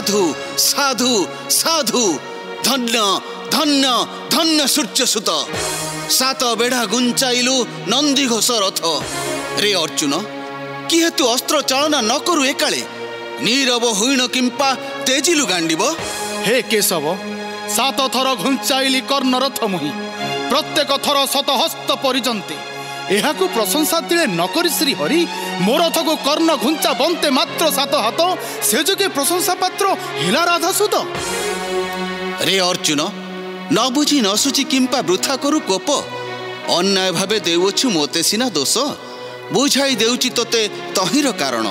साधु साधु साधु धन्य धन्य धन्य सूर्यसुत सात बेढ़ा गुंचाइलु नंदी घोष रथ रे अर्जुन किहे तू अस्त्र चालना न करू एकाले नीरव हुईन किंपा तेजिलु गांडीब। हे केशव सात थर घुंचाइली कर्ण रथ मुहि प्रत्येक थर शतहस्त परिजंते एहाकु प्रशंसा तिले नकरी श्री हरि मोर रथ को कर्ण घुंचा बंते मात्र सात हाथ से जोगे प्रशंसा पात्र हिला राधा सुत। रे अर्जुन न बुझी न सुची किंपा वृथा करू कोप अन्याय भावे देउछु मोते सिना दोष बुझाई देउची तोते तहिर कारण।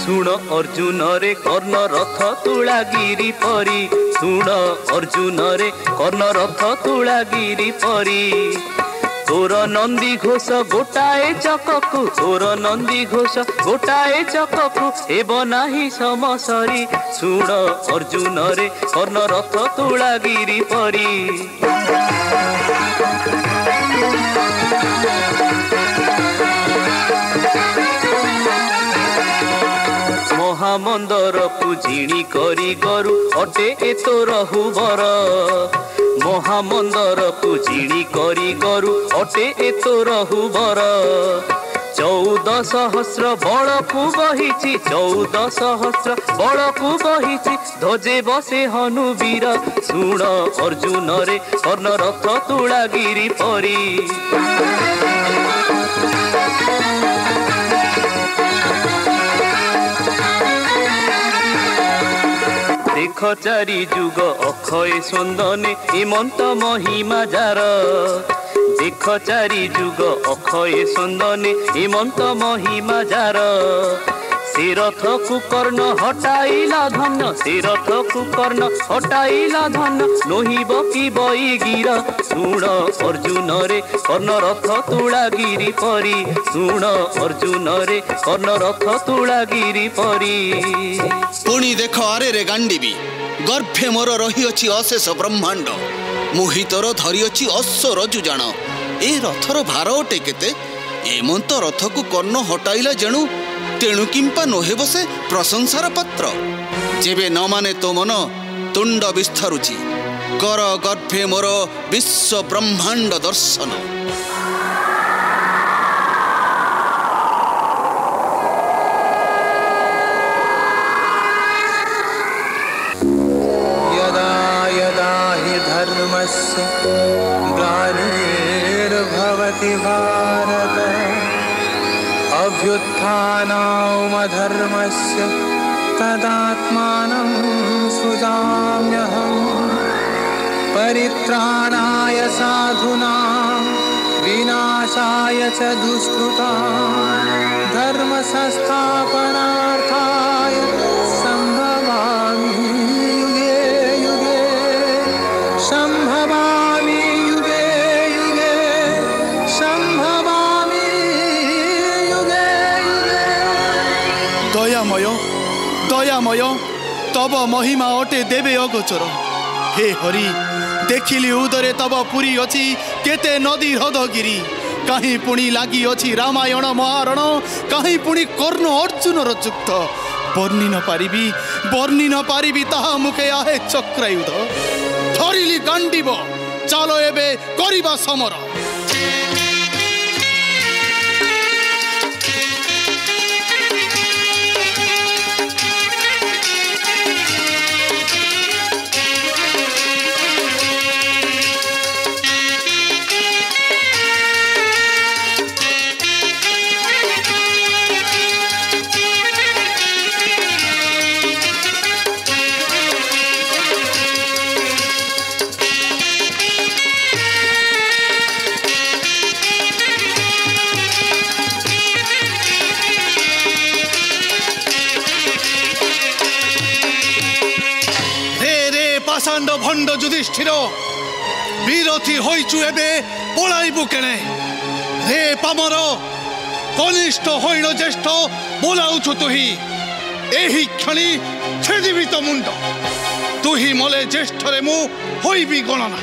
सुण अर्जुन रे कर्ण रथ तुलागिरी परी सुण अर्जुन रे कर्ण रथ तुलागिरी परी तोर नंदी घोष गोटाए चककु तोर नंदी घोष गोटाए चककु एब नाही समसरी सुण अर्जुन रे कर्ण रथ तुलागिरी परी। महामंदर पूजिणी करी गरु अटे ए तोर हुबर महामंदर पूजिणी करी गरु अटे ए तोर हुबर 14 सहस्र बल को बहिछि 14 सहस्र बल को बहिछि ध्वजे बसे हनुवीर सुण अर्जुन रे कर्ण रथ तुलागिरी परी। देख चारि जुग अक्षय सुंदने हेमंत महिमा जार देख चारि जुग अक्षय सुंदने हेमंत महिमा जार से रथ कुकर्ण हटाइला धन से रथ कुकर्ण हटाइला धन नोहिब कि बई गिर सुण अर्जुन रे कर्ण रथ तुलागिरी परी सुण अर्जुन रे कर्ण रथ तुलागिरी परी। पुणी देख आरे रे गांडीबी गर्भे मोर रही अछि अशेष ब्रह्मांड मुहितर धरी अछि अश्वर जुजाण ए रथर भार अटे केते एमंत रथ को कर्ण हटाइला जेणु तेणु किंपा नोहे बसे प्रशंसार पात्र जेबे न माने तो मन तुंड विस्तारुची कर गर्भे मोर विश्व ब्रह्मांड दर्शन। यदा यदा हि धर्मस्य ग्लानिर्भवति भारत अभ्युत्थानमधर्मस्य तदात्मानं सृजाम्यहम् परित्राणाय साधूनां विनाशाय च दुष्कृतां धर्म संस्थापनार्थाय संभवामि युगे युगे संभवामि युगे युगे संभवामि युगे युगे। दयामय दयामय तब महिमा अटे देवे अगोचर हे हरि देखिली उदरे तब पुरी अछि केते नदी हृदगिरी कहीं पुणी लगी अछि रामायण महारण कहीं पुणी कर्ण अर्जुन चुक्त वर्णी न पारिबी ताहा मुखे आहे चक्रायुध धरिली गांडीब चलो एबे करिबा समर। पाषांड भंड युधिष्ठिर विरथी होइचु एबे पलाइबु केने रे पामर कनिष्ठ होइण ज्येष्ठ बोलाउछु तुही एही क्षणी छेदिबि तो मुंड तुही मले ज्येष्ठ रे मु होइबि गणना।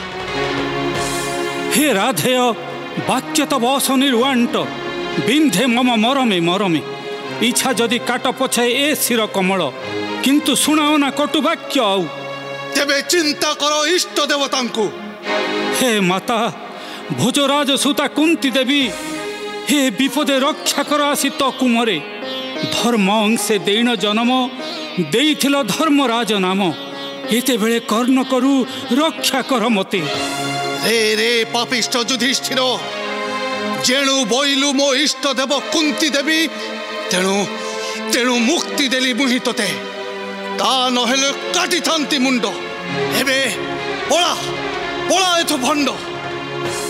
हे राधेय वाच्य तव असनिर्वांट बिंधे मम मरमे मरमे इच्छा जदि काट पछाए ए शिर कमल किंतु शुणाओ ना कटु वाक्य आउ तेबे चिंता करो इष्ट देवता को। हे माता भोजराज सुता कुंती देवी हे विपदे रक्षा कर आसी तो कुमरे धर्म अंशे देन जन्म देइथिल धर्मराज नाम एते बेले कर्ण करू रक्षा कर मते। रे रे पापिष्ट युधिष्ठिर जेणु बोइलु मो इष्ट देव कुंती देवी तेणु तेणु मुक्ति देली मुहि तोते ता नहेले काटी थांती मुंड एबे पळा पळा एथु भंड।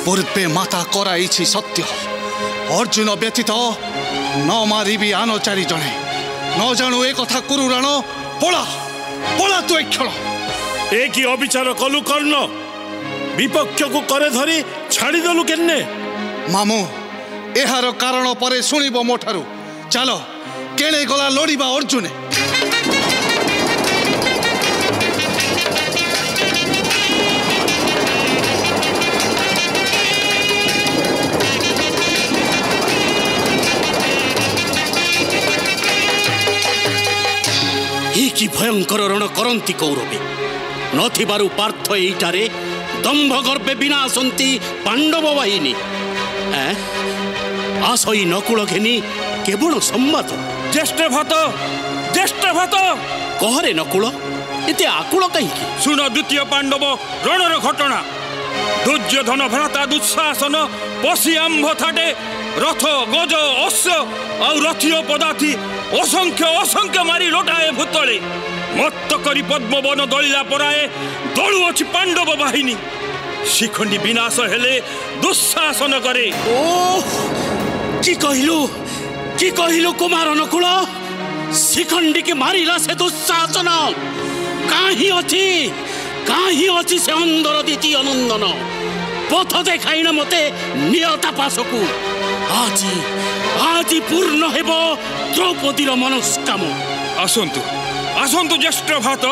पूर्वे माता कराइछि सत्य अर्जुन व्यतीत न मारिबी आनो चारि जणे न जाणु ए कथा कुरुराण पळा पळा तु क्षण। ए कि अविचार कलु कर्ण विपक्ष को करे धरी छाड़ी दलु केन्ने। मामू एहार कारण परे सुनिब मोठारु चलो केणे गला लड़िबा अर्जुने। कि भयंकर रण करती कौरवे नथिबारु पार्थ एइटारे दंभ गर्भे विनाशंती पांडव बाहिनी आसई नकुल घेनी केवल संवाद ज्येष्ठ भात कहरे नकुल एते आकुल कहीं सुन द्वितीय पांडव रणर घटना दुर्योधन भ्राता दुःशासन पशी आंभ थाटे रथ गज अश्व आ रथियो पदार्थी असंख्य असंख्य मारी लोटाए भूतले मत्त करी पद्मवन दलिला पराए दलु अछि पांडव बाहिनी शिखंडी विनाश हेले दुःशासन करे। ओ की कहलु कुमार नकुल शिखंडी के मारिला से दुःशासन काहि अछि से अंदर द्वितीय नंदन पथ देखाइन मते नियता पासकू आज पूर्ण हेब द्रौपदीर मनस्काम। आसंतु ज्येष्ठ भात